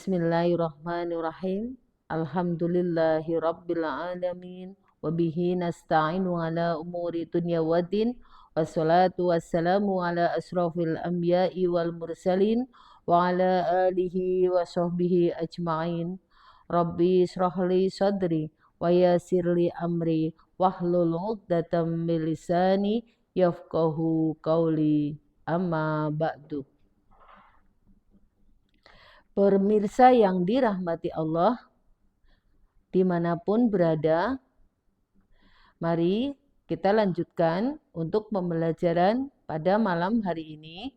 Bismillahirrahmanirrahim. Alhamdulillahi rabbil alamin. Wabihi nasta'inu ala umuri dunya waddin. Wassalatu wassalamu ala asrafil anbiya'i wal mursalin. Wa ala alihi wa sahbihi ajma'in. Rabbi israhli sadri. Wa yasirli amri. Wahlul uqdatam min lisani. Yafqahu qawli. Amma ba'du. Pemirsa yang dirahmati Allah, dimanapun berada, mari kita lanjutkan untuk pembelajaran pada malam hari ini.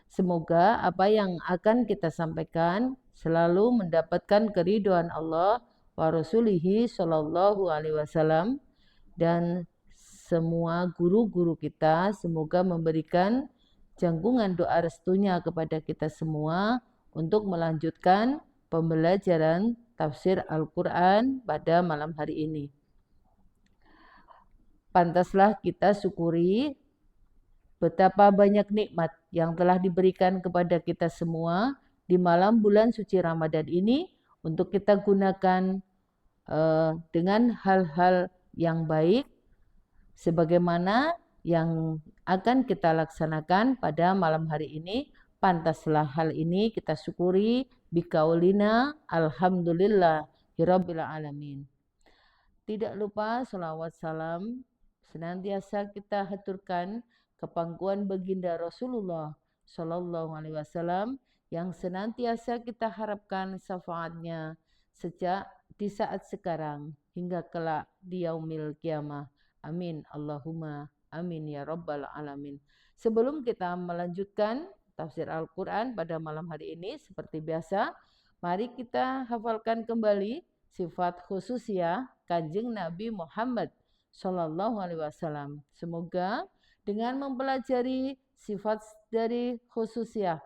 Semoga apa yang akan kita sampaikan selalu mendapatkan keridhaan Allah wa rasulihi sallallahu alaihi wasallam, dan semua guru-guru kita semoga memberikan jangkungan doa restunya kepada kita semua untuk melanjutkan pembelajaran tafsir Al-Quran pada malam hari ini. Pantaslah kita syukuri betapa banyak nikmat yang telah diberikan kepada kita semua di malam bulan suci Ramadan ini untuk kita gunakan dengan hal-hal yang baik sebagaimana yang akan kita laksanakan pada malam hari ini. Pantaslah hal ini kita syukuri bikaulina alhamdulillahirabbil alamin. Tidak lupa salawat salam senantiasa kita haturkan ke pangkuan baginda Rasulullah sallallahu alaihi wasallam yang senantiasa kita harapkan syafaatnya sejak di saat sekarang hingga kelak di yaumil kiamah. Amin Allahumma amin ya rabbal alamin. Sebelum kita melanjutkan tafsir Al-Quran pada malam hari ini, seperti biasa, mari kita hafalkan kembali sifat khususiyah Kanjeng Nabi Muhammad Sallallahu Alaihi Wasallam. Semoga dengan mempelajari sifat dari khususiyah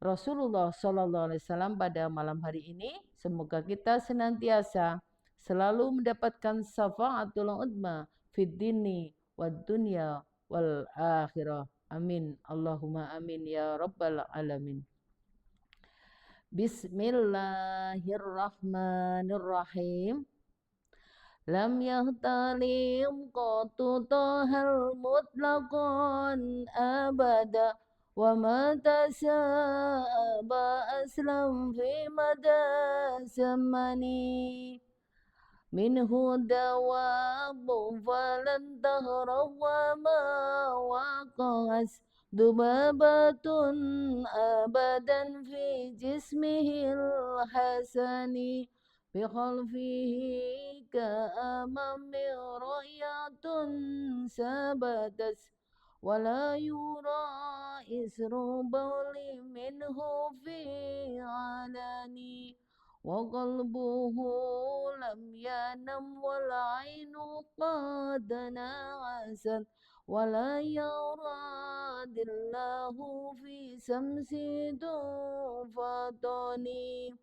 Rasulullah Sallallahu Alaihi Wasallam pada malam hari ini, semoga kita senantiasa selalu mendapatkan syafaatul udma fid dini wad dunya wal akhirah. Amin. Allahumma amin ya rabbal alamin. Bismillahirrahmanirrahim. Lam yahtalim qatu tahal mutlaqan abada wa ma tasaba aslam fi mada zamani. Minhu dawabu falan tahra wa ma waqas dubabatun abadan fi jismihil hasani bikhalfihi ka'amami ra'yatun sabatas wala yura isru bawli minhu fi alani وقلبه لم ينم والعين قد نعست ولا يرى الله في شمس طوفتني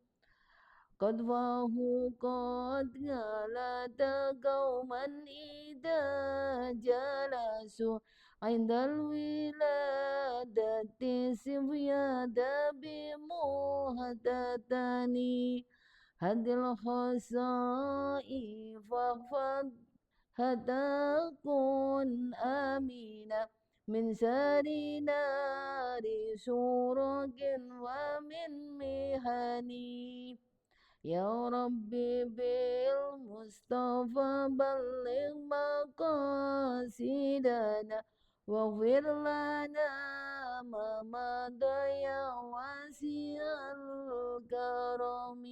قد فاه قد غلت قوما إذا جلسوا عند الولادة سفياد بمهتتني هدي الخصائف فاحفظ هتكون آمنا من سار نار سرق ومن مهني يا ربي بالمصطفى بلغ مقاصدنا واغفر لنا ما مضى يا واسع الكرم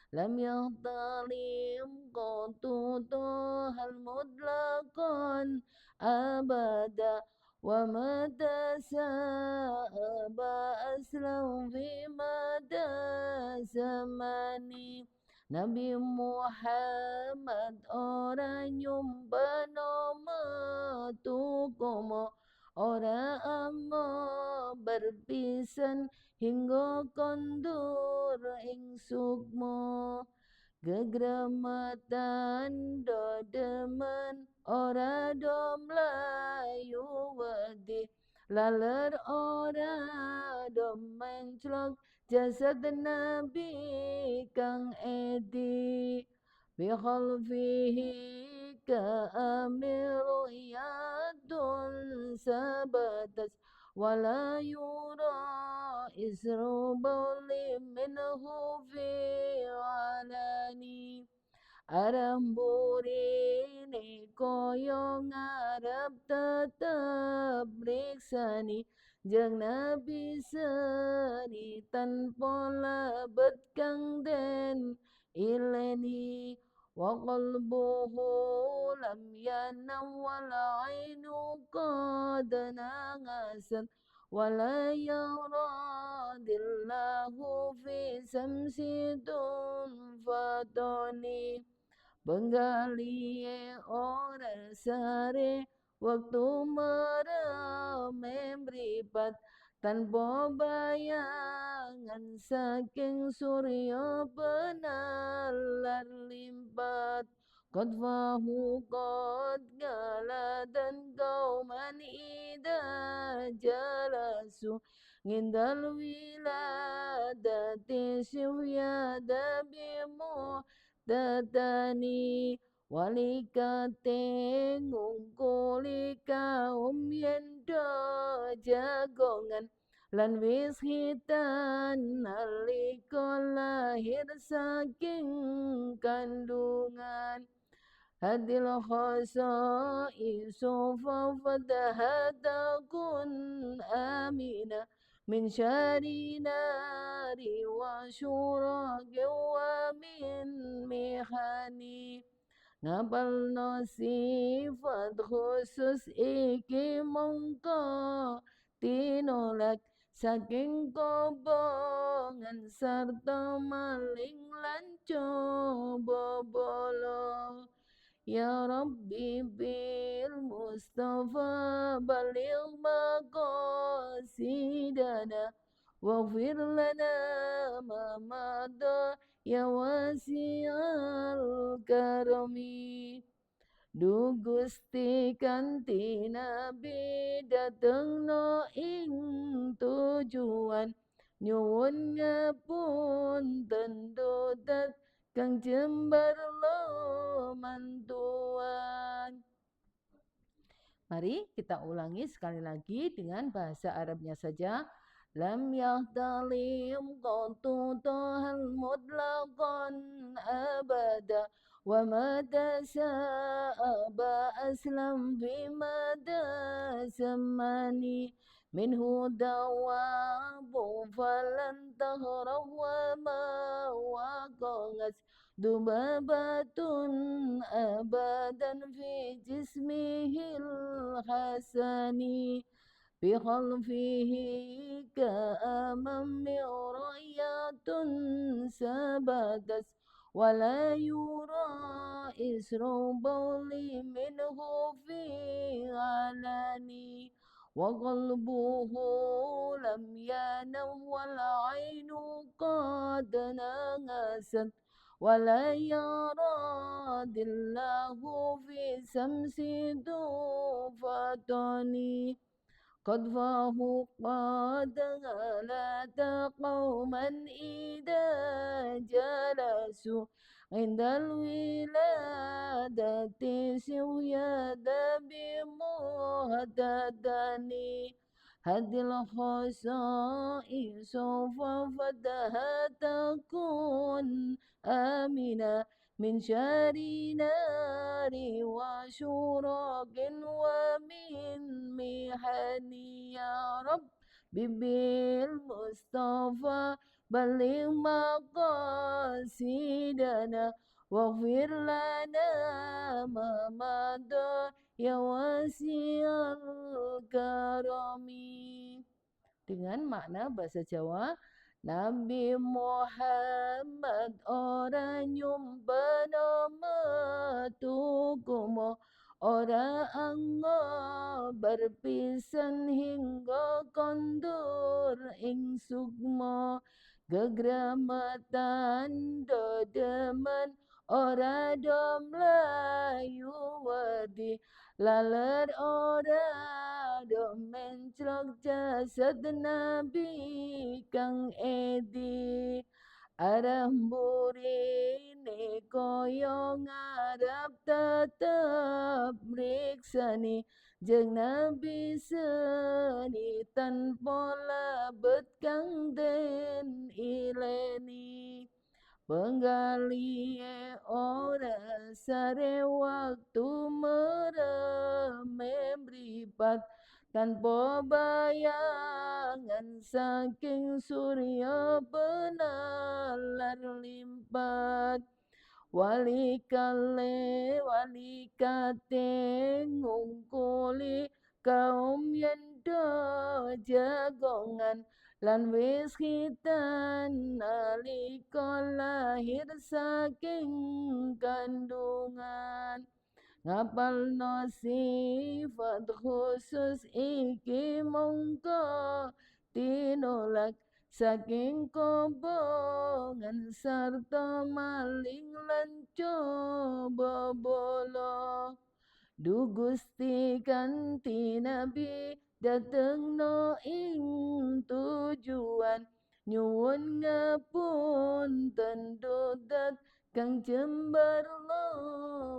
لم يحترم قط طه المطلقا أبدا ومتى ساب أسلم في مدى زماني Nabi Muhammad orang nyumban matukomo orang amo berpisan hingga kondur ing sukmo gegramatan dodeman ora dom layu wedi laler ora dom menclok jasad Nabi kang edi bikhalfihi ka'amiru yadun sabatas wala yura isru bawli minhu fi alani Aramburi koyo ngarep tetep riksani jeung nabi seni tanpa labet kang den ileni wa qalbuhu lam yanam wal ainu qad nangasan wala yuradillahu fi samsi dun fatoni Bengali ora sare waktu merem mripat tanpa bayangan saking surya penalar limpat qad fahu qad gala dan kauman ida jalasu ngindal wiladati syuhyada bimu tatani walikate ngungkulika yendo jagongan lan wis hitan nalika lahir saking kandungan hadil khoso isufa fadahatakun amina min syari nari wa syuragi wa min mihani ngapal no sifat khusus iki mongko tinolak saking kobongan sarta maling lan coba bolo Ya Rabbi bil Mustafa baligh maqasidana waghfir lana ma mada ya wasi'al karami Du Gusti kanthi Nabi datengno ing tujuan nyuwun ngapunten dudat kang jembar lo mantuan. Mari kita ulangi sekali lagi dengan bahasa Arabnya saja. Lam yahtalim qattu tahal mutlaqan abada wa ma tasa'aba aslam fi mada samani minhu dawabu falan tahrah wa ma waqas dubabatun abadan fi jismihil hasani بخلفه كأمام رؤية سبدت ولا يرى إسر بول منه في علاني وقلبه لم ينم والعين قد نغست ولا يراد الله في سمس دوفتني قد فاه قد غلت قوما إذا جلسوا عند الولادة سويدا بمهتدني هذه الخصائص ففتها تكون آمنة من شر نار وشرق ومن محن يا رب بالمصطفى بلغ مقاصدنا واغفر لنا ما مضى يا واسع الكرم. Dengan makna bahasa Jawa, Nabi Muhammad ora nyumpena metukumo ora anggo berpisan hingga kondur ing sukmo gegramatan dodemen ora dom layu wedi laler ora do menclok jasad Nabi kang edi arah burine koyo ngarep tetep mriksani jeung Nabi seni tanpa labet kang den ileni penggalie ora sare waktu mereme mripat tanpa bayangan saking surya benalar limpat walikate ngungkuli kaum yendo jagongan lan wis khitan nalika lahir saking kandungan ngapalno sifat khusus iki mongko tinolak saking kobongan sarta maling lan coba bolo Du Gusti kanthi Nabi datengno ing tujuan nyuwun ngapunten dudat kang jembar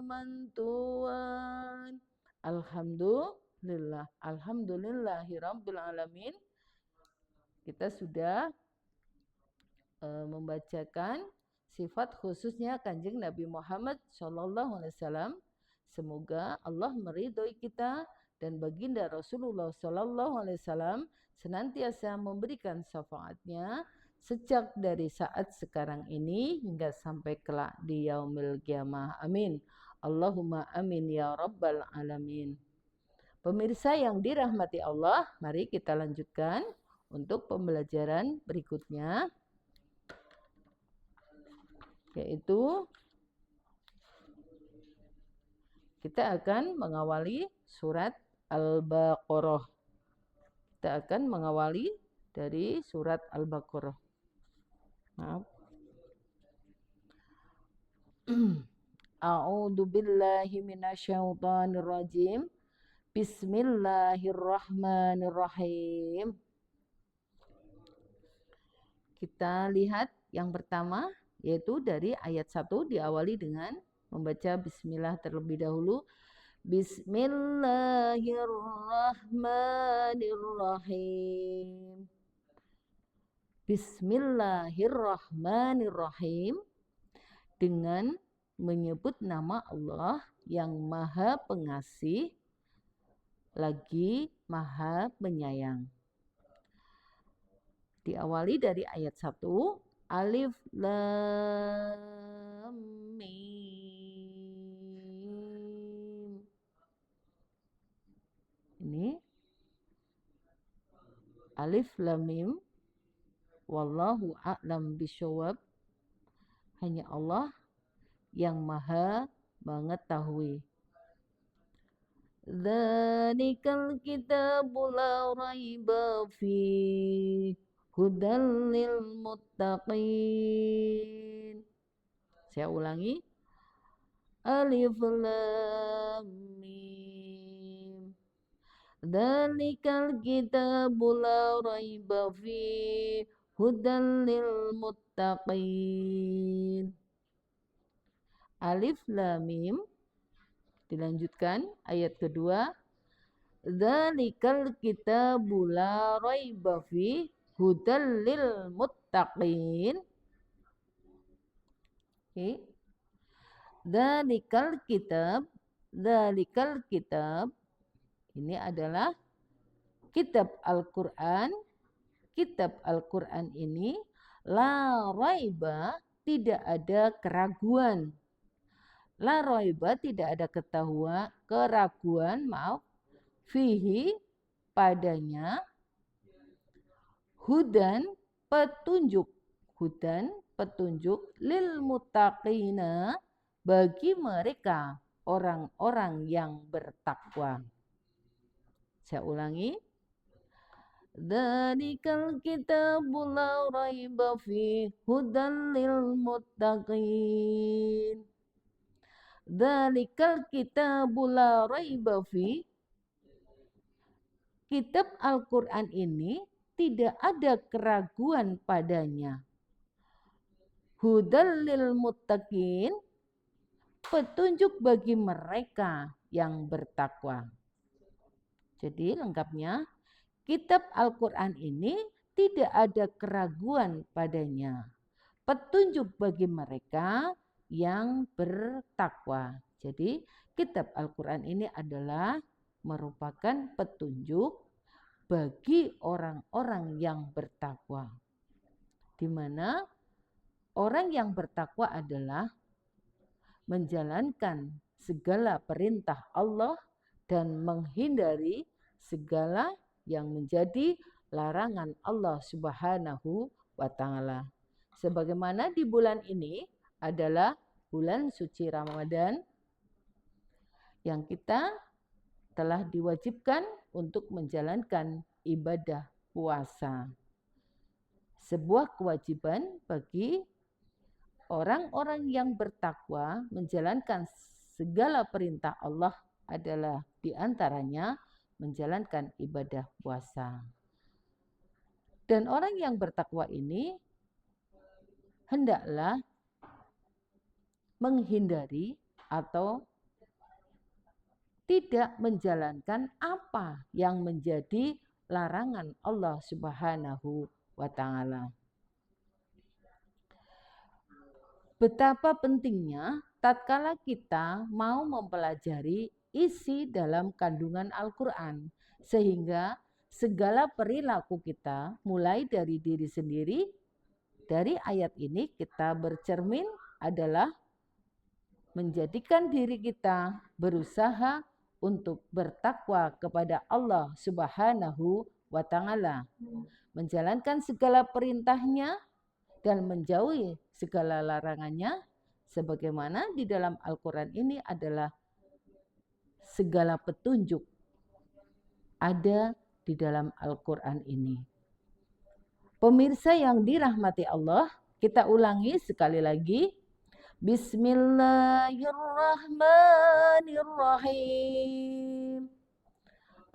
mantuan. Alhamdulillahirabbil alamin. Kita sudah membacakan sifat khususnya Kanjeng Nabi Muhammad SAW. Semoga Allah meridhoi kita dan baginda Rasulullah SAW senantiasa memberikan syafaatnya sejak dari saat sekarang ini hingga sampai kelak di yaumil qiyamah. Amin. Allahumma amin ya rabbal alamin. Pemirsa yang dirahmati Allah, mari kita lanjutkan untuk pembelajaran berikutnya, yaitu kita akan mengawali surat Al-Baqarah. Kita akan mengawali dari surat Al-Baqarah. Maaf. A'udzu billahi minasyaitonir rajim. Bismillahirrahmanirrahim. Kita lihat yang pertama, yaitu dari ayat 1 diawali dengan membaca bismillah terlebih dahulu. Bismillahirrahmanirrahim. Bismillahirrahmanirrahim. Dengan menyebut nama Allah yang Maha Pengasih lagi Maha Penyayang. Diawali dari ayat 1. Alif Lam Mim. Ini Alif Lam Mim. Wallahu a'lam bishawab. Hanya Allah yang Maha mengetahui. Dzalikal kitabu la raiba fihi hudal lil muttaqin. Saya ulangi. Alif Lam Mim. Dzalikal kitabu la raiba fihi hudal lil muttaqin. Alif Lam Mim. Dilanjutkan ayat kedua. Dzalikal kitabu la raiba fihi hudal lil muttaqin. Okay. Dzalikal kitab ini adalah kitab Al-Qur'an. Kitab Al-Qur'an ini la raiba, tidak ada keraguan. La raiba, tidak ada keraguan, fihi, padanya, hudan, petunjuk, lil muttaqina, bagi mereka orang-orang yang bertakwa. Saya ulangi. Dzalikal kitabu la raiba fihi hudan lil muttaqin. Dzalikal kitabu la raiba fihi. kitab Al-Quran ini tidak ada keraguan padanya. Hudal lil muttaqin, petunjuk bagi mereka yang bertakwa. Jadi lengkapnya, kitab Al-Quran ini tidak ada keraguan padanya. Petunjuk bagi mereka yang bertakwa. Jadi kitab Al-Quran ini adalah merupakan petunjuk bagi orang-orang yang bertakwa. Di mana orang yang bertakwa adalah menjalankan segala perintah Allah dan menghindari segala yang menjadi larangan Allah Subhanahu wa taala. Sebagaimana di bulan ini adalah bulan suci Ramadan yang kita telah diwajibkan untuk menjalankan ibadah puasa. Sebuah kewajiban bagi orang-orang yang bertakwa menjalankan segala perintah Allah adalah diantaranya menjalankan ibadah puasa. Dan orang yang bertakwa ini hendaklah menghindari atau tidak menjalankan apa yang menjadi larangan Allah Subhanahu wa taala. Betapa pentingnya tatkala kita mau mempelajari isi dalam kandungan Al-Quran, sehingga segala perilaku kita mulai dari diri sendiri, dari ayat ini kita bercermin adalah menjadikan diri kita berusaha untuk bertakwa kepada Allah Subhanahu wa taala, menjalankan segala perintahnya dan menjauhi segala larangannya, sebagaimana di dalam Al-Quran ini adalah segala petunjuk ada di dalam Al-Quran ini. Pemirsa yang dirahmati Allah, kita ulangi sekali lagi. Bismillahirrahmanirrahim.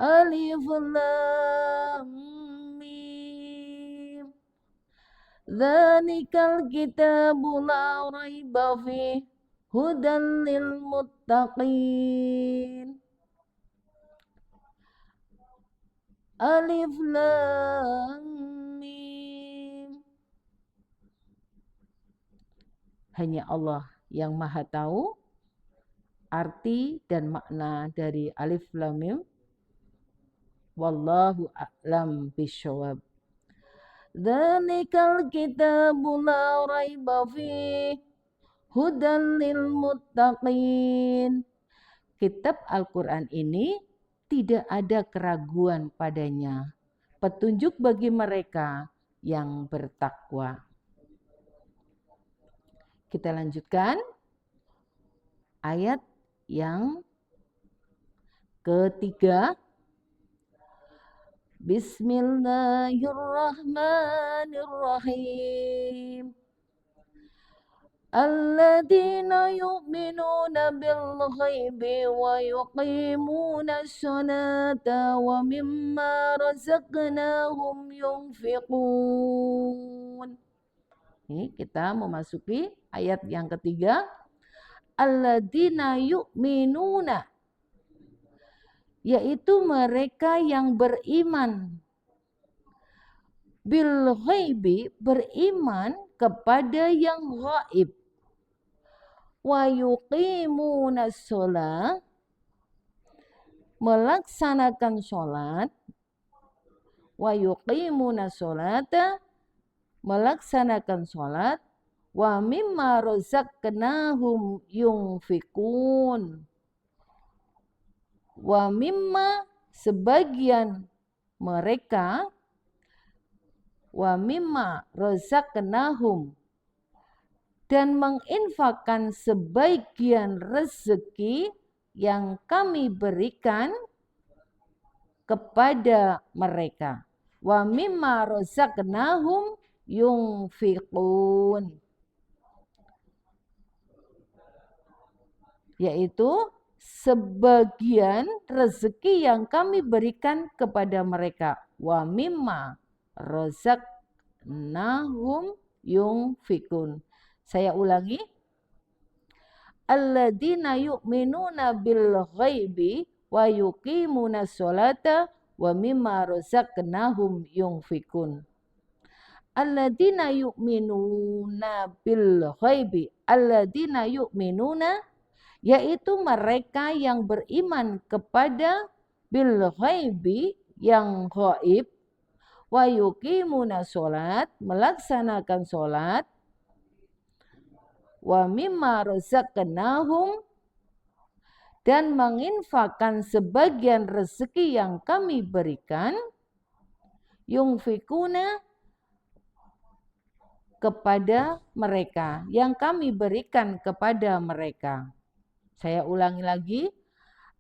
Alif Lam Mim. Dzalikal kitabu la raiba fihi hudan lil muttaqin. Alif Lam Mim. Hanya Allah yang Maha tahu arti dan makna dari Alif Lam Mim. Wallahu a'lam bishawab. Dzalikal kitabu la raiba fihi hudan lil muttaqin. Kitab Al-Quran ini tidak ada keraguan padanya. Petunjuk bagi mereka yang bertakwa. Kita lanjutkan ayat yang ketiga. Bismillahirrahmanirrahim. Alladzina yu'minuna bil ghaibi wa yuqimuna sholata wa mimma razaqnahum yunfiqun. Ini kita memasuki ayat yang ketiga. Alladzina yu'minuna, yaitu mereka yang beriman. Bil ghaibi, beriman kepada yang gaib. Wa yuqimuna sholat, melaksanakan sholat. Wa yuqimuna sholata, melaksanakan sholat. Wa mimma razaqnahum yunfikun. Wa mimma, sebagian mereka, wa mimma razaqnahum, dan menginfakkan sebagian rezeki yang kami berikan kepada mereka. Wa mimma razaqnahum yunfiqun, yaitu sebagian rezeki yang kami berikan kepada mereka. Wa mimma razaqnahum yunfikun. Saya ulangi. Alladzina yu'minuna bil ghaibi wa yuqimuna sholata wa mimma razaqnahum yunfikun. Alladzina yu'minuna bil ghaibi. Alladzina yu'minuna yaitu mereka yang beriman kepada bil ghaibi yang ghaib wa yuqimuna sholat melaksanakan sholat wa mimma razaqnahum dan menginfakkan sebagian rezeki yang kami berikan yunfikuna kepada mereka yang kami berikan kepada mereka. Saya ulangi lagi.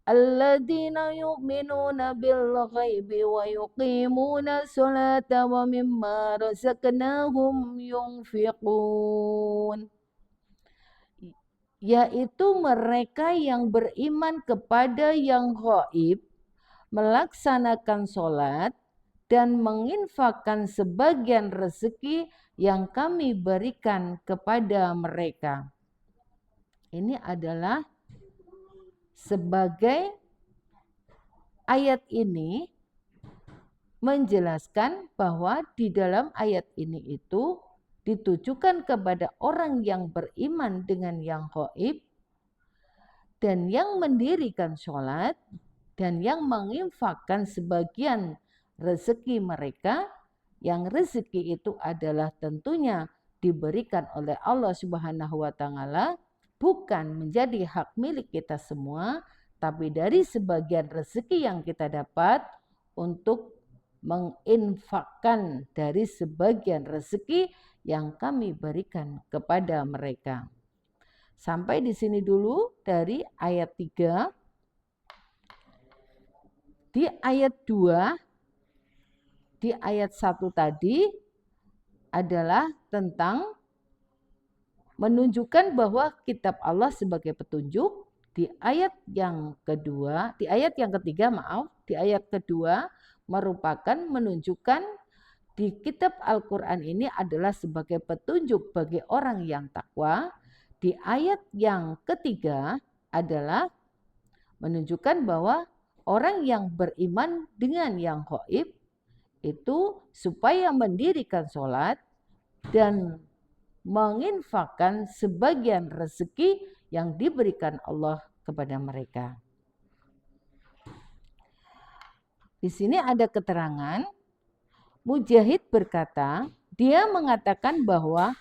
Alladzina yu'minuna bil ghaibi wa yuqimuna sholata wa mimma razaqnahum yunfiqun. Yaitu mereka yang beriman kepada yang ghaib, melaksanakan sholat, dan menginfakkan sebagian rezeki yang kami berikan kepada mereka. Ini adalah sebagai ayat ini menjelaskan bahwa di dalam ayat ini itu ditujukan kepada orang yang beriman dengan yang ghaib dan yang mendirikan sholat dan yang menginfakkan sebagian rezeki mereka, yang rezeki itu adalah tentunya diberikan oleh Allah Subhanahu wa taala, bukan menjadi hak milik kita semua, tapi dari sebagian rezeki yang kita dapat untuk menginfakkan dari sebagian rezeki yang kami berikan kepada mereka. Sampai di sini dulu dari ayat 3. Di ayat 2, di ayat 1 tadi adalah tentang menunjukkan bahwa kitab Allah sebagai petunjuk. Di ayat yang kedua, di ayat yang ketiga, di ayat kedua merupakan menunjukkan di kitab Al-Quran ini adalah sebagai petunjuk bagi orang yang takwa. Di ayat yang ketiga adalah menunjukkan bahwa orang yang beriman dengan yang ghaib itu supaya mendirikan sholat dan menginfakkan sebagian rezeki yang diberikan Allah kepada mereka. Di sini ada keterangan, Mujahid berkata, dia mengatakan bahwa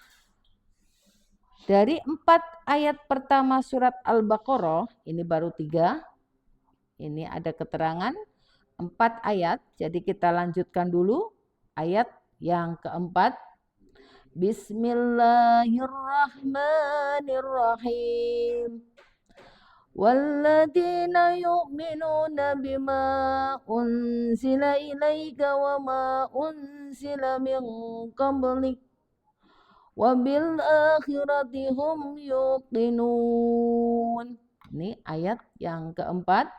dari 4 ayat pertama surat Al-Baqarah, ini baru 3, ini ada keterangan 4 ayat, jadi kita lanjutkan dulu ayat yang keempat. Bismillahirrahmanirrahim. Walladzina yu'minuna bima unzila ilaika wa ma unzila min qablik wa bil akhirati hum yuqinun. Ini ayat yang keempat.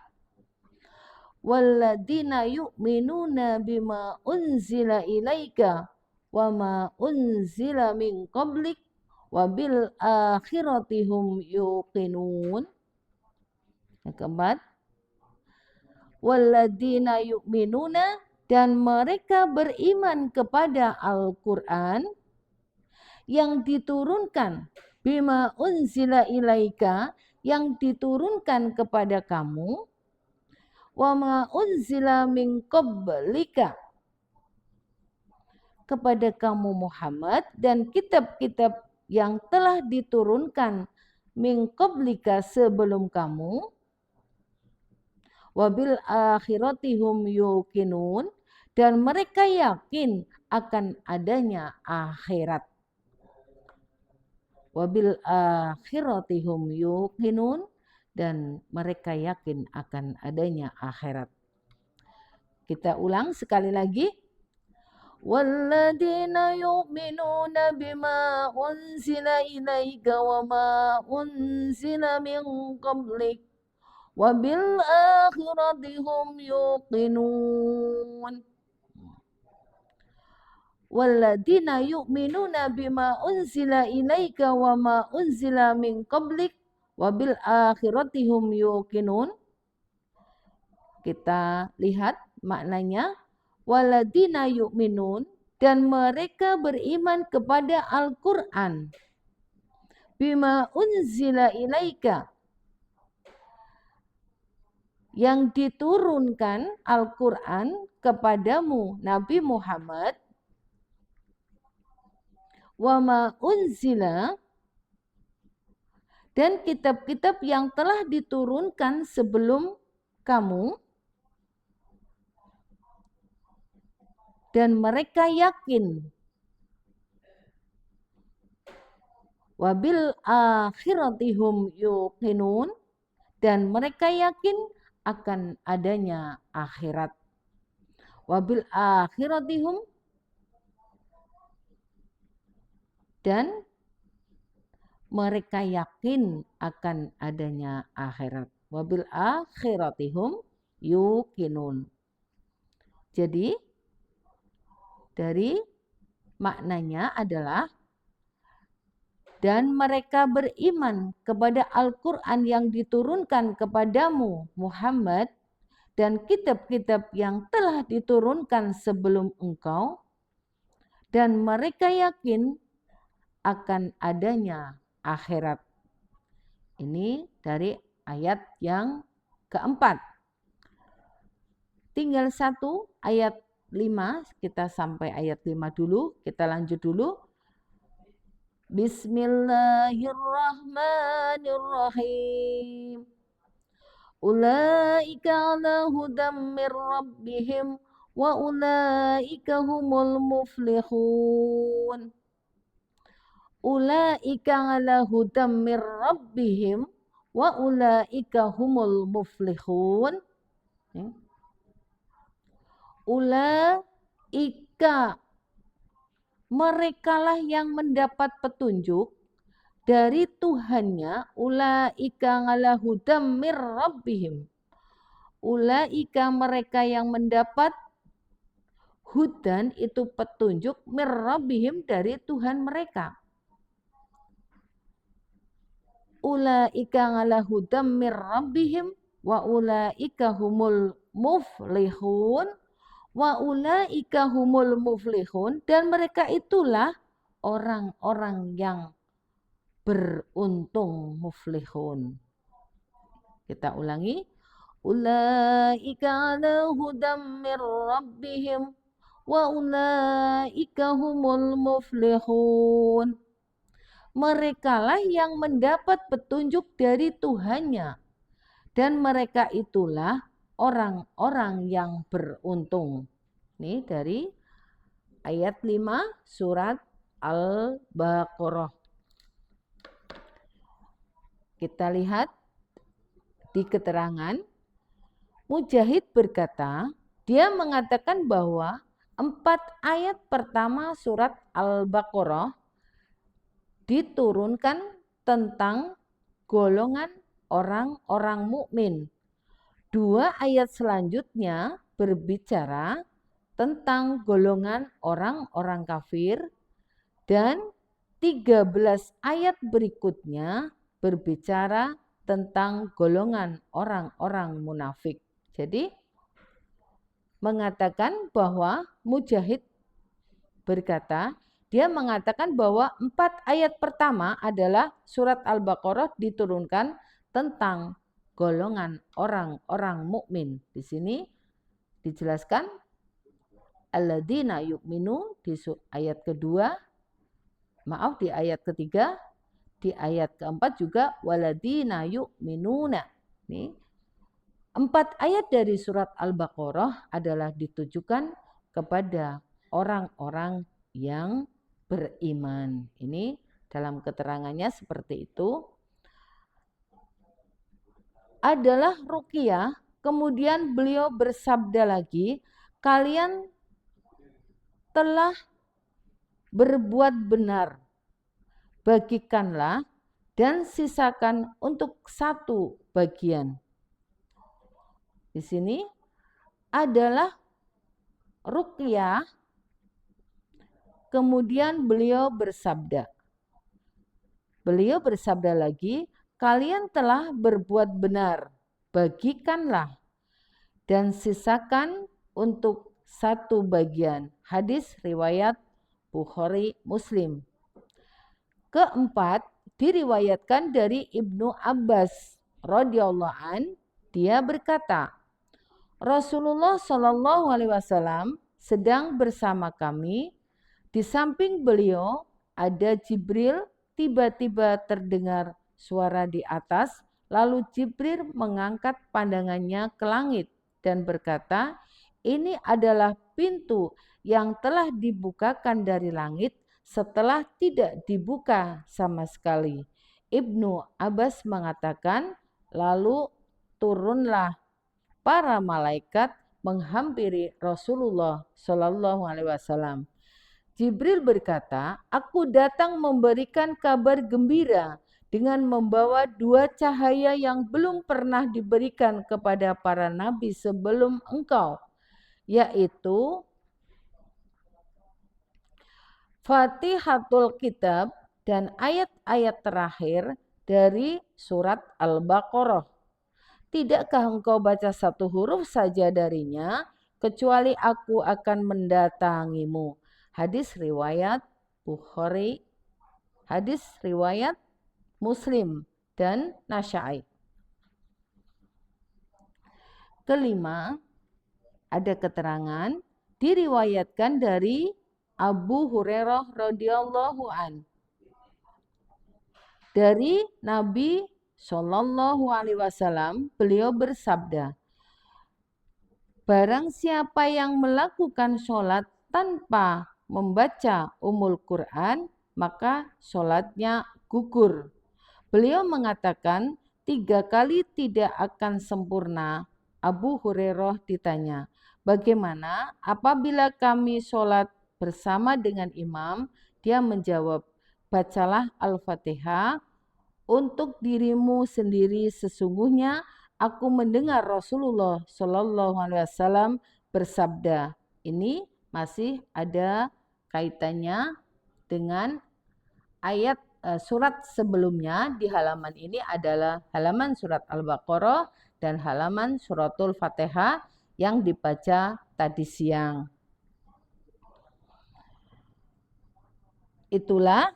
Walladzina yu'minuna bima unzila ilaika wa ma unzila min qablik wa bil akhirati hum yuqinun. Yang keempat, walladzina yu'minuna dan mereka beriman kepada Al-Qur'an yang diturunkan bima unzila ilaika yang diturunkan kepada kamu wa ma unzila min qablika kepada kamu Muhammad dan kitab-kitab yang telah diturunkan min qablika sebelum kamu wabil akhirati hum yuqinun dan mereka yakin akan adanya akhirat. Wabil akhirati hum yuqinun dan mereka yakin akan adanya akhirat. Kita ulang sekali lagi. Walladzina yu'minuna bima unzila ilaika wa ma unzila min qablik wa bil akhirati hum yuqinun. Walladzina yu'minuna bima unzila ilaika wa ma unzila min qablik wa bil akhirati hum yuqinun. Kita lihat maknanya, walladzina yu'minun, dan mereka beriman kepada Al-Qur'an. Bima unzila ilaika, yang diturunkan Al-Qur'an kepadamu Nabi Muhammad. Wa ma unzila, dan kitab-kitab yang telah diturunkan sebelum kamu, dan mereka yakin wabil akhiratihum yuqinun, dan mereka yakin akan adanya akhirat. Wabil akhiratihum, dan mereka yakin akan adanya akhirat. Wabil akhiratihum yuqinun. Jadi dari maknanya adalah, dan mereka beriman kepada Al-Quran yang diturunkan kepadamu Muhammad, dan kitab-kitab yang telah diturunkan sebelum engkau, dan mereka yakin akan adanya akhirat. Ini dari ayat yang keempat. Tinggal satu, ayat 5, kita sampai ayat 5 dulu, kita lanjut dulu. Bismillahirrahmanirrahim. Ulaika ala hudam mir rabbihim wa ulaika humul muflihun. Ulaika ala hudam mir rabbihim wa ulaika humul muflihun. Ulaika, merekalah yang mendapat petunjuk dari Tuhannya. Ulaika ala hudam mir rabbihim. Ulaika, mereka yang mendapat hudan, itu petunjuk, mir rabbihim, dari Tuhan mereka. Ulaika ala hudam mir rabbihim wa ulaika humul muflihun. Wa ulaika humul muflihun, dan mereka itulah orang-orang yang beruntung, muflihun. Kita ulangi. Ulaika ala hudam mir rabbihim wa ulaika humul muflihun. Merekalah yang mendapat petunjuk dari Tuhannya, dan mereka itulah orang-orang yang beruntung. Ini dari ayat 5 surat Al-Baqarah. Kita lihat di keterangan, Mujahid berkata, dia mengatakan bahwa 4 ayat pertama surat Al-Baqarah diturunkan tentang golongan orang-orang mukmin. 2 ayat selanjutnya berbicara tentang golongan orang-orang kafir, dan 13 ayat berikutnya berbicara tentang golongan orang-orang munafik. Jadi mengatakan bahwa Mujahid berkata, dia mengatakan bahwa 4 ayat pertama adalah surat Al-Baqarah diturunkan tentang golongan orang-orang mukmin. Di sini dijelaskan alladzina yu'minu di ayat kedua, di ayat ketiga, di ayat keempat juga waladzina yu'minuna. Nih, 4 ayat dari surat Al-Baqarah adalah ditujukan kepada orang-orang yang beriman. Ini dalam keterangannya seperti itu. Adalah ruqyah. Kemudian beliau bersabda lagi, kalian telah berbuat benar, bagikanlah dan sisakan untuk 1 bagian. di sini adalah ruqyah. Kemudian beliau bersabda lagi, kalian telah berbuat benar, bagikanlah dan sisakan untuk satu bagian. Hadis riwayat Bukhari Muslim. Keempat, diriwayatkan dari Ibnu Abbas radhiyallahu an, dia berkata, Rasulullah Shallallahu alaihi wasallam sedang bersama kami, di samping beliau ada Jibril, tiba-tiba terdengar suara di atas, lalu Jibril mengangkat pandangannya ke langit dan berkata, ini adalah pintu yang telah dibukakan dari langit setelah tidak dibuka sama sekali. Ibnu Abbas mengatakan, lalu turunlah para malaikat menghampiri Rasulullah Shallallahu alaihi wasallam. Jibril berkata, aku datang memberikan kabar gembira dengan membawa 2 cahaya yang belum pernah diberikan kepada para nabi sebelum engkau, yaitu Fatihatul Kitab dan ayat-ayat terakhir dari surat Al-Baqarah. Tidakkah engkau baca satu huruf saja darinya, kecuali aku akan mendatangimu. Hadis riwayat Bukhari, hadis riwayat Muslim dan Nasa'i. Kelima, ada keterangan diriwayatkan dari Abu Hurairah radhiyallahu an. Dari Nabi Shallallahu alaihi wasallam, beliau bersabda, barang siapa yang melakukan sholat tanpa membaca Quran, maka sholatnya gugur. Beliau mengatakan 3 kali tidak akan sempurna. Abu Hurairah ditanya, bagaimana apabila kami sholat bersama dengan imam? Dia menjawab, bacalah Al-Fatihah. Untuk dirimu sendiri sesungguhnya aku mendengar Rasulullah Shallallahu alaihi wasallam bersabda. Ini masih ada kaitannya dengan ayat surat sebelumnya. Di halaman ini adalah halaman surat Al-Baqarah dan halaman suratul Fatihah yang dibaca tadi siang. Itulah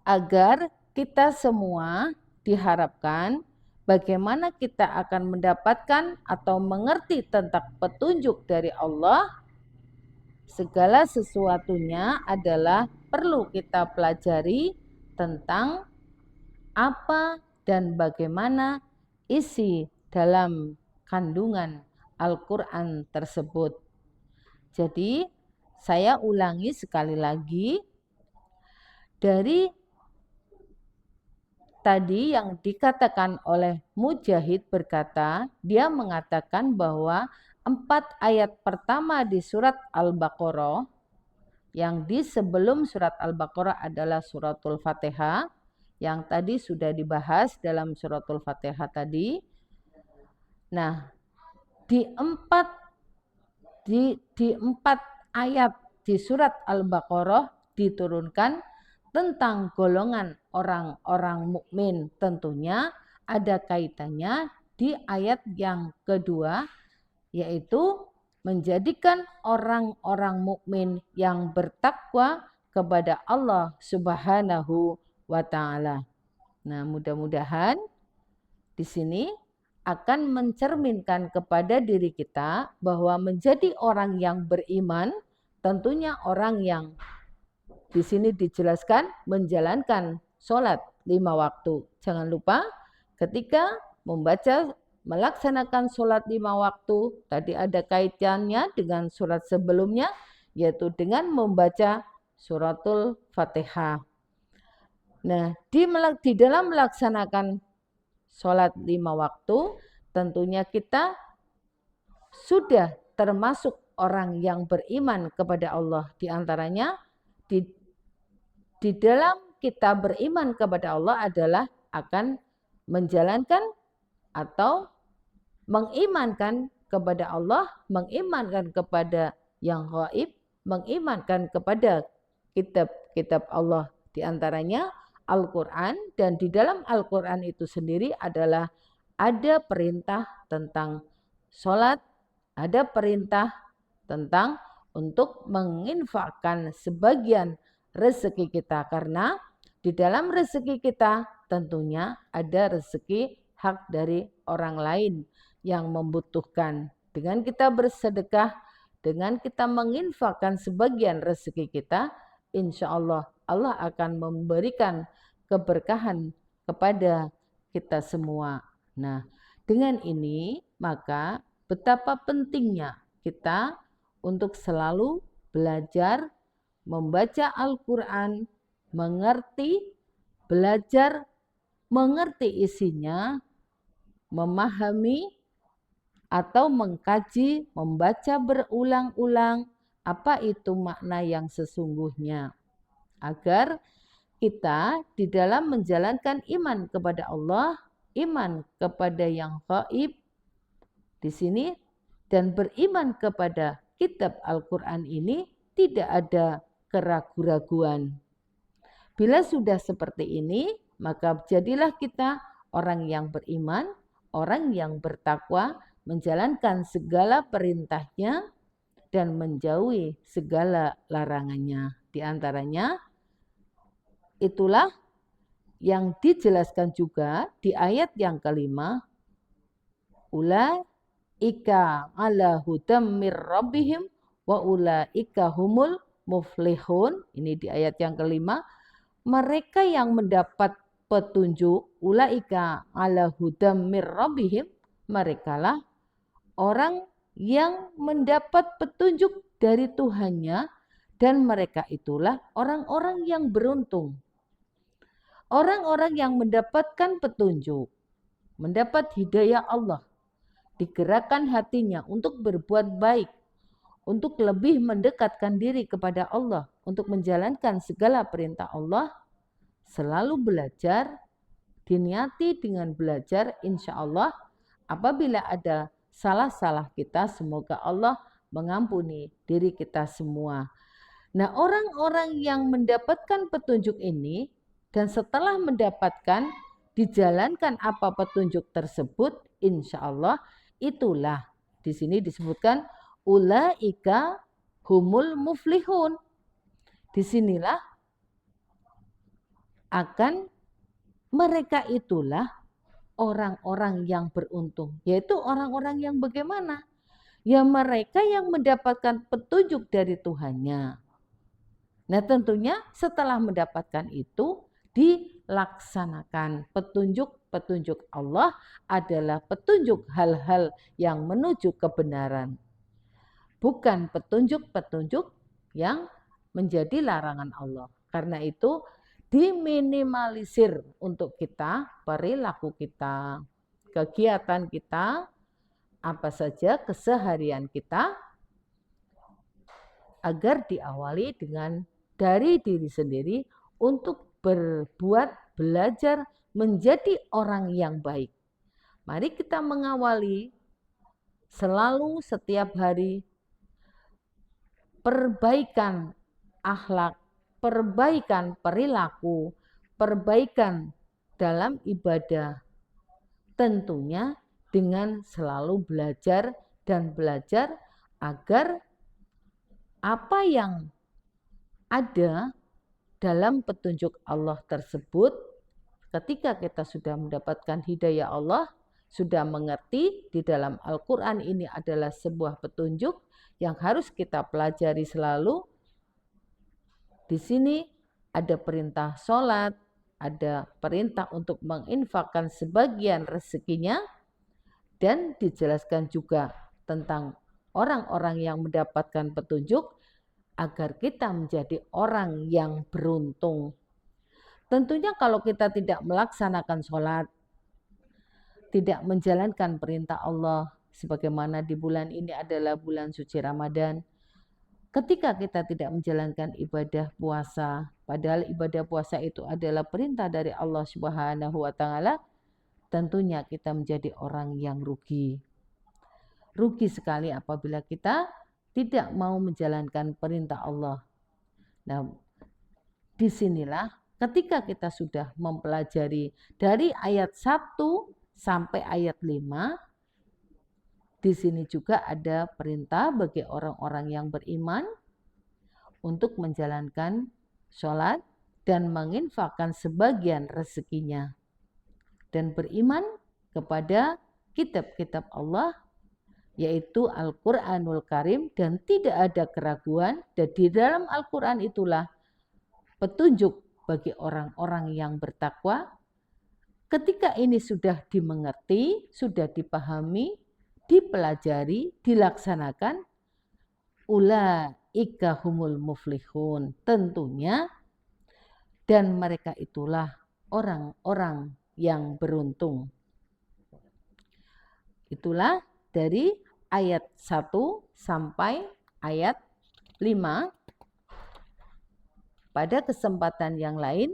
agar kita semua diharapkan bagaimana kita akan mendapatkan atau mengerti tentang petunjuk dari Allah. Segala sesuatunya adalah perlu kita pelajari tentang apa dan bagaimana isi dalam kandungan Al-Quran tersebut. Jadi saya ulangi sekali lagi, dari tadi yang dikatakan oleh Mujahid berkata, dia mengatakan bahwa 4 ayat pertama di surat Al-Baqarah, yang di sebelum surat Al-Baqarah adalah suratul Fatihah, yang tadi sudah dibahas dalam suratul Fatihah tadi. Nah, di 4 ayat di surat Al-Baqarah diturunkan tentang golongan orang-orang mukmin. Tentunya ada kaitannya di ayat yang kedua, yaitu menjadikan orang-orang mukmin yang bertakwa kepada Allah Subhanahu wa taala. Nah, mudah-mudahan di sini akan mencerminkan kepada diri kita bahwa menjadi orang yang beriman tentunya orang yang di sini dijelaskan menjalankan sholat 5 waktu. Jangan lupa ketika melaksanakan sholat 5 waktu, tadi ada kaitannya dengan surat sebelumnya, yaitu dengan membaca suratul Fatihah. Nah, di dalam melaksanakan sholat 5 waktu, tentunya kita sudah termasuk orang yang beriman kepada Allah. Di antaranya, di dalam kita beriman kepada Allah adalah akan menjalankan atau mengimankan kepada Allah, mengimankan kepada yang gaib, mengimankan kepada kitab-kitab Allah, di antaranya Al-Quran. Dan di dalam Al-Quran itu sendiri adalah ada perintah tentang sholat, ada perintah tentang untuk menginfakkan sebagian rezeki kita, karena di dalam rezeki kita tentunya ada rezeki hak dari orang lain yang membutuhkan. Dengan kita bersedekah, dengan kita menginfakkan sebagian rezeki kita, insya Allah Allah akan memberikan keberkahan kepada kita semua. Nah, dengan ini maka betapa pentingnya kita untuk selalu belajar membaca Al-Quran, mengerti, belajar, mengerti isinya, memahami atau mengkaji, membaca berulang-ulang apa itu makna yang sesungguhnya, agar kita di dalam menjalankan iman kepada Allah, iman kepada yang gaib di sini, dan beriman kepada kitab Al-Quran ini tidak ada keraguan-raguan. Bila sudah seperti ini, maka jadilah kita orang yang beriman, orang yang bertakwa, menjalankan segala perintahnya dan menjauhi segala larangannya. Di antaranya itulah yang dijelaskan juga di ayat yang kelima, ulaika ala hudam mir rabbihim wa ulaika humul muflihun. Ini di ayat yang kelima, mereka yang mendapat petunjuk, ulaika ala hudam mir rabbihim, merekalah orang yang mendapat petunjuk dari Tuhannya, dan mereka itulah orang-orang yang beruntung. Orang-orang yang mendapatkan petunjuk, mendapat hidayah Allah, digerakkan hatinya untuk berbuat baik, untuk lebih mendekatkan diri kepada Allah, untuk menjalankan segala perintah Allah, selalu belajar, diniati dengan belajar, insya Allah apabila ada salah-salah kita, semoga Allah mengampuni diri kita semua. Nah, orang-orang yang mendapatkan petunjuk ini dan setelah mendapatkan dijalankan apa petunjuk tersebut, insya Allah itulah di sini disebutkan ulaika humul muflihun. Disinilah akan mereka itulah orang-orang yang beruntung, yaitu orang-orang yang bagaimana? Ya mereka yang mendapatkan petunjuk dari Tuhannya. Nah tentunya setelah mendapatkan itu dilaksanakan. Petunjuk-petunjuk Allah adalah petunjuk hal-hal yang menuju kebenaran. Bukan petunjuk-petunjuk yang menjadi larangan Allah. Karena itu diminimalisir untuk kita, perilaku kita, kegiatan kita, apa saja keseharian kita, agar diawali dengan dari diri sendiri untuk berbuat, belajar menjadi orang yang baik. Mari kita mengawali selalu setiap hari perbaikan akhlak, perbaikan perilaku, perbaikan dalam ibadah. Tentunya dengan selalu belajar dan belajar agar apa yang ada dalam petunjuk Allah tersebut, ketika kita sudah mendapatkan hidayah Allah, sudah mengerti di dalam Al-Quran ini adalah sebuah petunjuk yang harus kita pelajari selalu. Di sini ada perintah sholat, ada perintah untuk menginfakkan sebagian rezekinya, dan dijelaskan juga tentang orang-orang yang mendapatkan petunjuk agar kita menjadi orang yang beruntung. Tentunya kalau kita tidak melaksanakan sholat, tidak menjalankan perintah Allah, sebagaimana di bulan ini adalah bulan suci Ramadan, ketika kita tidak menjalankan ibadah puasa, padahal ibadah puasa itu adalah perintah dari Allah Subhanahu wa Ta'ala, tentunya kita menjadi orang yang rugi. Rugi sekali apabila kita tidak mau menjalankan perintah Allah. Nah, disinilah ketika kita sudah mempelajari dari ayat 1 sampai ayat 5, di sini juga ada perintah bagi orang-orang yang beriman untuk menjalankan sholat dan menginfakkan sebagian rezekinya dan beriman kepada kitab-kitab Allah, yaitu Al-Quranul Karim, dan tidak ada keraguan, dan di dalam Al-Quran itulah petunjuk bagi orang-orang yang bertakwa. Ketika ini sudah dimengerti, sudah dipahami, dipelajari, dilaksanakan, ulaika humul muflihun, tentunya, dan mereka itulah orang-orang yang beruntung. Itulah dari ayat 1 sampai ayat 5. Pada kesempatan yang lain,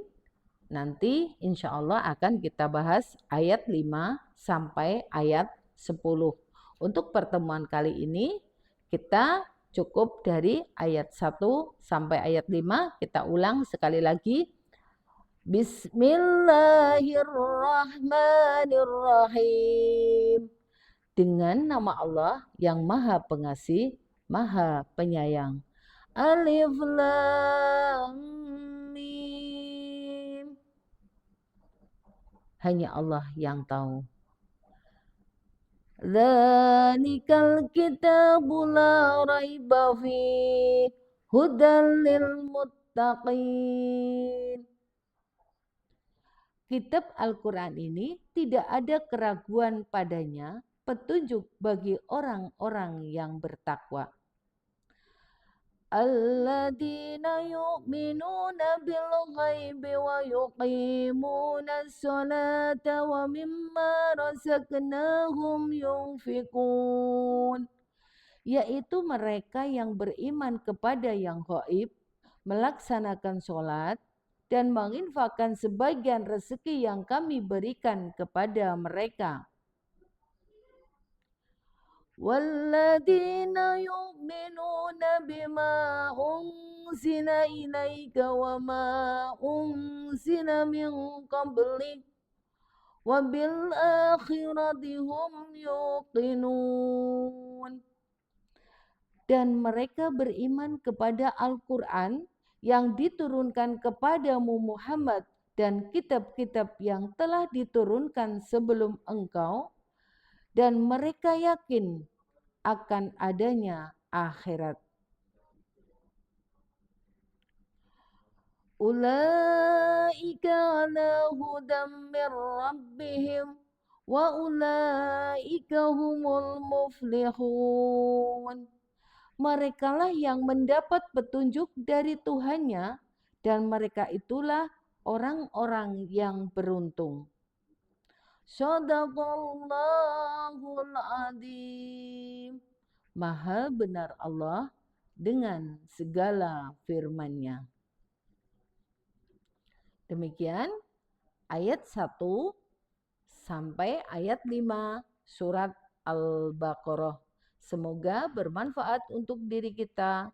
nanti insya Allah akan kita bahas ayat 5 sampai ayat 10. Untuk pertemuan kali ini, kita cukup dari ayat 1 sampai ayat 5. Kita ulang sekali lagi. Bismillahirrahmanirrahim. Dengan nama Allah yang Maha Pengasih, Maha Penyayang. Alif Lam Mim. Hanya Allah yang tahu. Dzalikal kitabu la raiba fihi hudan lil muttaqin. Kitab Al-Quran ini tidak ada keraguan padanya, petunjuk bagi orang-orang yang bertakwa. Alladzina yu'minuna bil ghaibi wa yuqimuna as-salata wa mimma razaqnahum yunfikun. Yaitu mereka yang beriman kepada yang gaib, melaksanakan sholat, dan menginfakkan sebagian rezeki yang kami berikan kepada mereka. Walladzina yu'minuna bima unzila ilaika wa ma unzila min qablik wa bil akhirati hum yuqinun. Dan mereka beriman kepada Al-Quran yang diturunkan kepadamu Muhammad dan kitab-kitab yang telah diturunkan sebelum engkau, dan mereka yakin akan adanya akhirat. Ulaika ala hudam min rabbihim wa ulaika humul muflihun. Merekalah yang mendapat petunjuk dari Tuhannya, dan mereka itulah orang-orang yang beruntung. Shadaqallahul Azim. Maha benar Allah dengan segala firman-Nya. Demikian ayat 1 sampai ayat 5 surat Al-Baqarah. Semoga bermanfaat untuk diri kita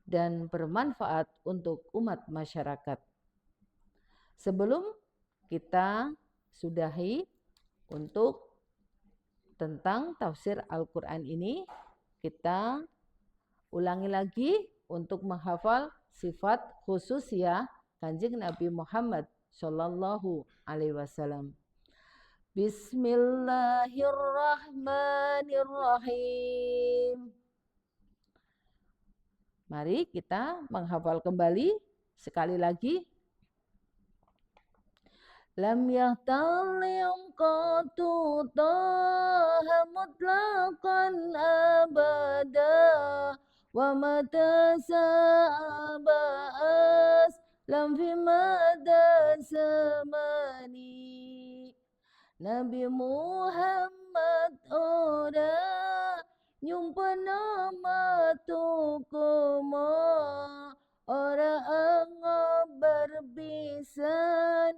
dan bermanfaat untuk umat masyarakat. Sebelum kita sudahi untuk tentang tafsir Al-Quran ini, kita ulangi lagi untuk menghafal sifat khususiyah Kanjeng Nabi Muhammad Shallallahu Alaihi Wasallam. Bismillahirrahmanirrahim. Mari kita menghafal kembali sekali lagi. Lam yahtalim qatu taha mutlaqan abada wa mata sa'abas lam fi mada zamani. Nabi Muhammad ora nyumpa nama tukuma ora angga berbisan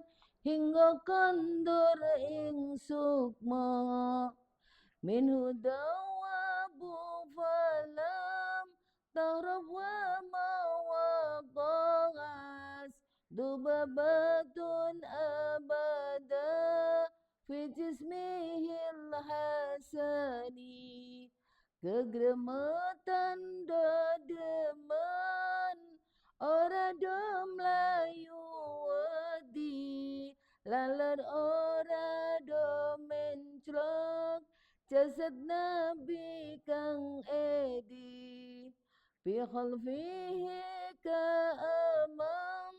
hingga kondur ing sukma minhu dawabu falam tarab wa mawaqas dubabatun abada fi jismihil hasani kegrematan dademan ora dom layu wedi lalar ora dom menclok jasad Nabi kang edi fi khalfihi ka'amam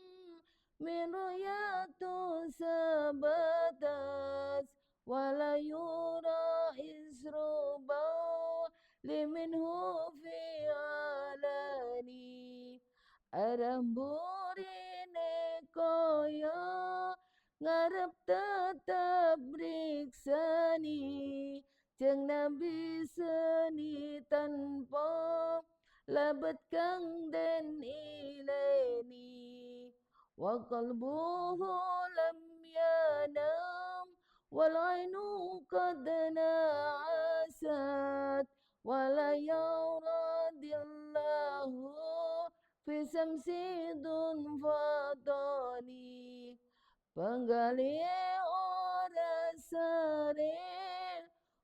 min ruyatu sabatas wala yura isrubau liminhu fi alani aramburine koyo ngarep tetap riksani Jeng Nabi seni tanpa labat kang den ileni wa qalbuhu lam yanam wal ainu qad na'asat wa la yuradillahu fi samsidun fadani penggali ora sare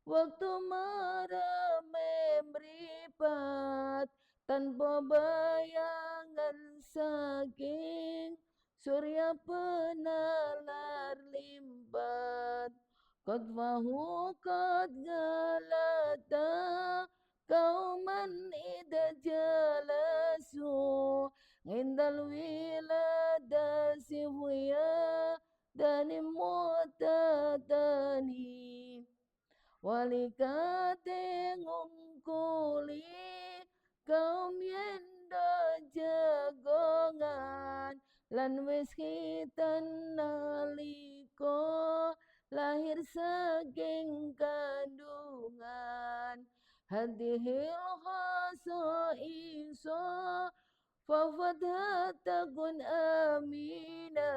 waktu meremeh meripat tanpa bayangan saking surya penalar limbat qad fahu qad galata kauman ida jalasu indal wilada sifya dani mutatani walikate ngungkuli kaum yendo jagongan lan wis khitan naliko lahir saking kandungan hadhil khasa iso fafadhatakun amina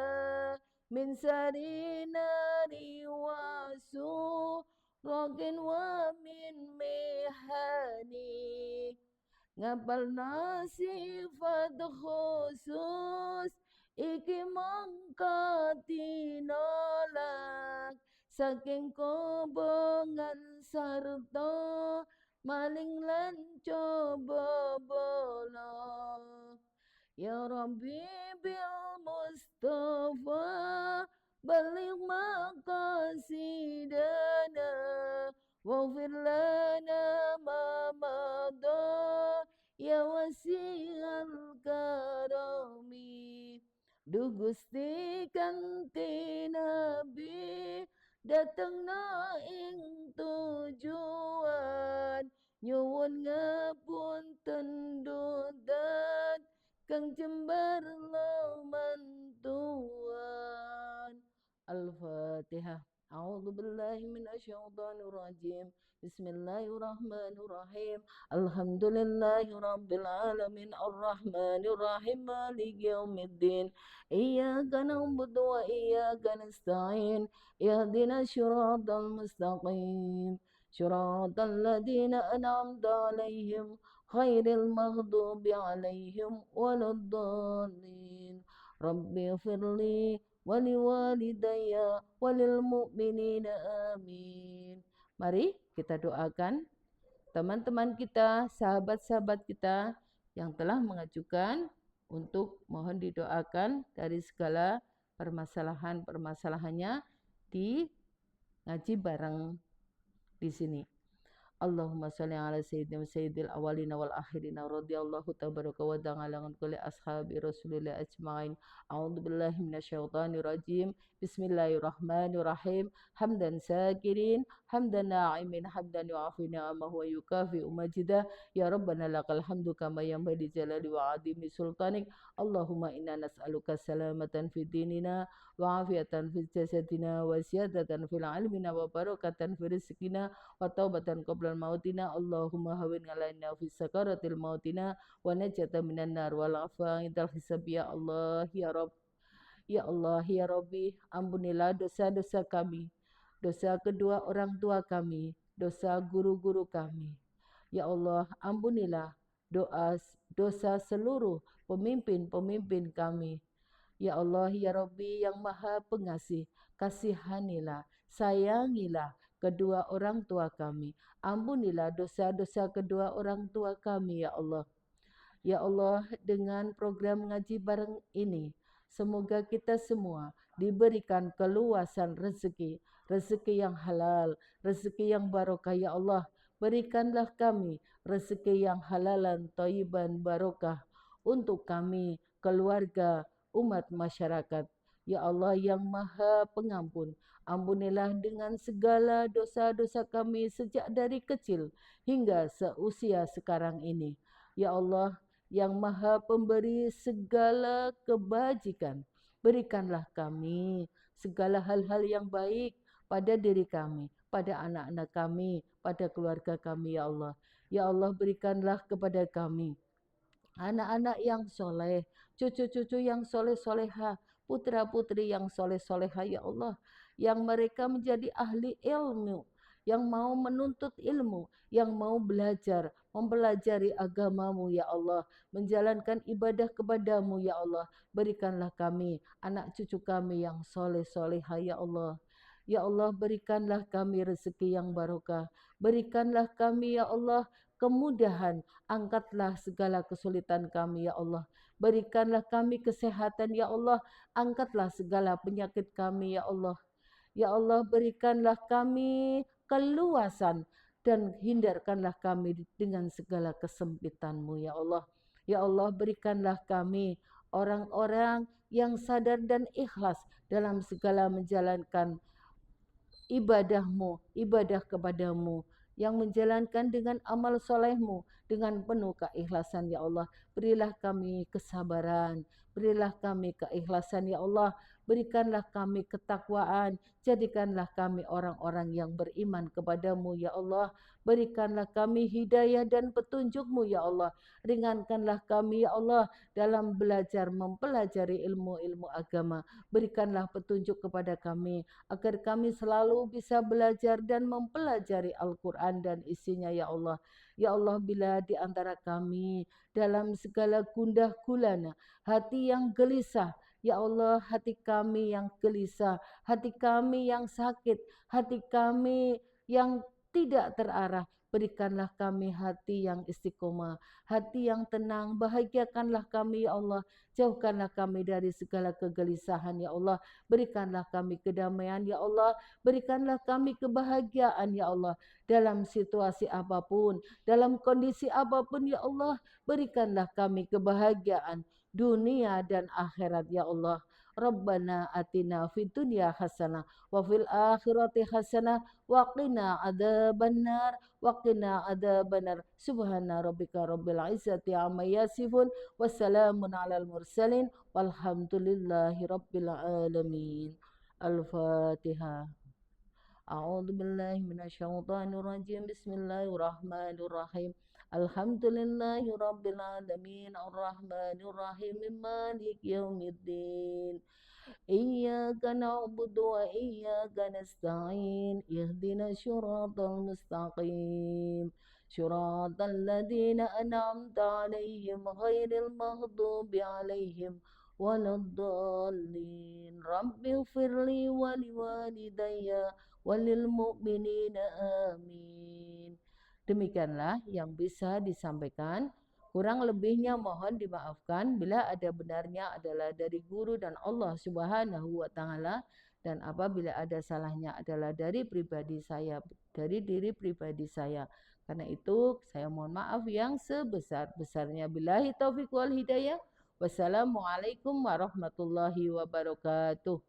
min sarina riwasu rokin wa min mehani ngapal nasifat khusus iki mangkati nolak saking kobongan sarta maling lan coba bolong ya Rabbi bil Mustafa balik maqasidana waghfir lana ma madha ya wasi'al karami Du Gusti kanthi Nabi dateng na ing tujuan nyuwun ngapunten dudat kang jembar lamantuan Al-Fatihah. A'udzu billahi minasyaitonir rajim. Bismillahirrahmanirrahim. Alhamdulillahi rabbil alamin arrahmanir rahim maliki yaumiddin. Iyyaka na'budu wa iyyaka nasta'in. Ihdinas siratal mustaqim. Siratal ladzina an'amta 'alaihim ghairil maghdubi 'alaihim waladdallin. Rabbi firli waliwalidayya walil mu'minina amin. Mari kita doakan teman-teman kita, sahabat-sahabat kita yang telah mengajukan untuk mohon didoakan dari segala permasalahan-permasalahannya di ngaji bareng di sini. Allahumma sholli ala sayyidina sayyidil awwalina wal akhirina radhiyallahu tabaraka wa ta'ala an kulli ashabi rasulillah ajmain. A'udzu billahi minasyaitonir rajim. Bismillahirrahmanirrahim. Hamdan sakirin, hamdan na'imin, hamdan yu'afi ni'amahu wa yukafi majidah. Ya Rabbana lakal hamdu kama yanbaghi li jalali wa 'azimi sultanik. Allahumma inna nas'aluka salamatan fid dinina wa 'afiyatan fil jasadina wa ziyadatan fil 'ilmina wa barakatan fil rizqina wa taubatan qabla mautina Allahumma hawin alaina fi sakaratil mautina wa najata minan nar wal afa indal hisab ya Allah ya Rabb Ya Allah, ya Rabbi, ampunilah dosa-dosa kami, dosa kedua orang tua kami, dosa guru-guru kami. Ya Allah, ampunilah dosa seluruh pemimpin-pemimpin kami. Ya Allah, ya Rabbi yang maha pengasih, kasihanilah, sayangilah kedua orang tua kami. Ampunilah dosa-dosa kedua orang tua kami, ya Allah. Ya Allah, dengan program ngaji bareng ini, semoga kita semua diberikan keluasan rezeki, rezeki yang halal, rezeki yang barokah, ya Allah. Berikanlah kami rezeki yang halalan, thayyiban, barokah untuk kami, keluarga, umat masyarakat. Ya Allah yang maha pengampun, ampunilah dengan segala dosa-dosa kami sejak dari kecil hingga seusia sekarang ini. Ya Allah, yang maha pemberi segala kebajikan, berikanlah kami segala hal-hal yang baik pada diri kami, pada anak-anak kami, pada keluarga kami, ya Allah. Ya Allah, berikanlah kepada kami anak-anak yang soleh, cucu-cucu yang soleh-soleha, putra-putri yang soleh-soleha, ya Allah, yang mereka menjadi ahli ilmu, yang mau menuntut ilmu, yang mau belajar, mempelajari agamamu, ya Allah, menjalankan ibadah kepadamu, ya Allah. Berikanlah kami, anak cucu kami yang soleh-soleha, ya Allah. Ya Allah, berikanlah kami rezeki yang barokah. Berikanlah kami, ya Allah, kemudahan. Angkatlah segala kesulitan kami, ya Allah. Berikanlah kami kesehatan, ya Allah. Angkatlah segala penyakit kami, ya Allah. Ya Allah, berikanlah kami keluasan dan hindarkanlah kami dengan segala kesempitan-Mu, ya Allah. Ya Allah, berikanlah kami orang-orang yang sadar dan ikhlas dalam segala menjalankan ibadahmu, ibadah kepadamu, yang menjalankan dengan amal solehmu, dengan penuh keikhlasan, ya Allah. Berilah kami kesabaran, berilah kami keikhlasan, ya Allah. Berikanlah kami ketakwaan, jadikanlah kami orang-orang yang beriman kepadamu, ya Allah. Berikanlah kami hidayah dan petunjukmu, ya Allah. Ringankanlah kami, ya Allah, dalam belajar mempelajari ilmu-ilmu agama. Berikanlah petunjuk kepada kami, agar kami selalu bisa belajar dan mempelajari Al-Quran dan isinya, ya Allah. Ya Allah, bila di antara kami dalam segala gundah gulana, hati yang gelisah, ya Allah, hati kami yang gelisah, hati kami yang sakit, hati kami yang tidak terarah, berikanlah kami hati yang istiqomah, hati yang tenang, bahagiakanlah kami, ya Allah. Jauhkanlah kami dari segala kegelisahan, ya Allah. Berikanlah kami kedamaian, ya Allah. Berikanlah kami kebahagiaan, ya Allah. Dalam situasi apapun, dalam kondisi apapun, ya Allah. Berikanlah kami kebahagiaan dunia dan akhirat, ya Allah. Rabbana atina fid dunya hasanah wa fil akhirati hasanah wa qina adzabannar wa qina adzabannar. Subhana rabbika rabbil izzati amma yasifun. Wassalamun alal mursalin. Walhamdulillahi rabbil alamin. Al-Fatihah. A'udzu billahi minasyaitonir rajim. Bismillahirrahmanirrahim. Alhamdulillahi rabbil alamin. Arrahmanir rahim. Maliki yaumiddin. Iyyaka na'budu wa iyyaka nasta'in. Ihdinas siratal mustaqim. Siratal ladzina an'amta 'alaihim ghairil maghdubi 'alaihim waladdallin. Rabbighfirli wa liwalidayya walil mu'minina amin. Demikianlah yang bisa disampaikan. Kurang lebihnya mohon dimaafkan. Bila ada benarnya adalah dari guru dan Allah Subhanahu wa taala, dan apabila ada salahnya adalah dari pribadi saya, dari diri pribadi saya. Karena itu saya mohon maaf yang sebesar-besarnya. Billahi taufiq wal hidayah. Wassalamualaikum warahmatullahi wabarakatuh.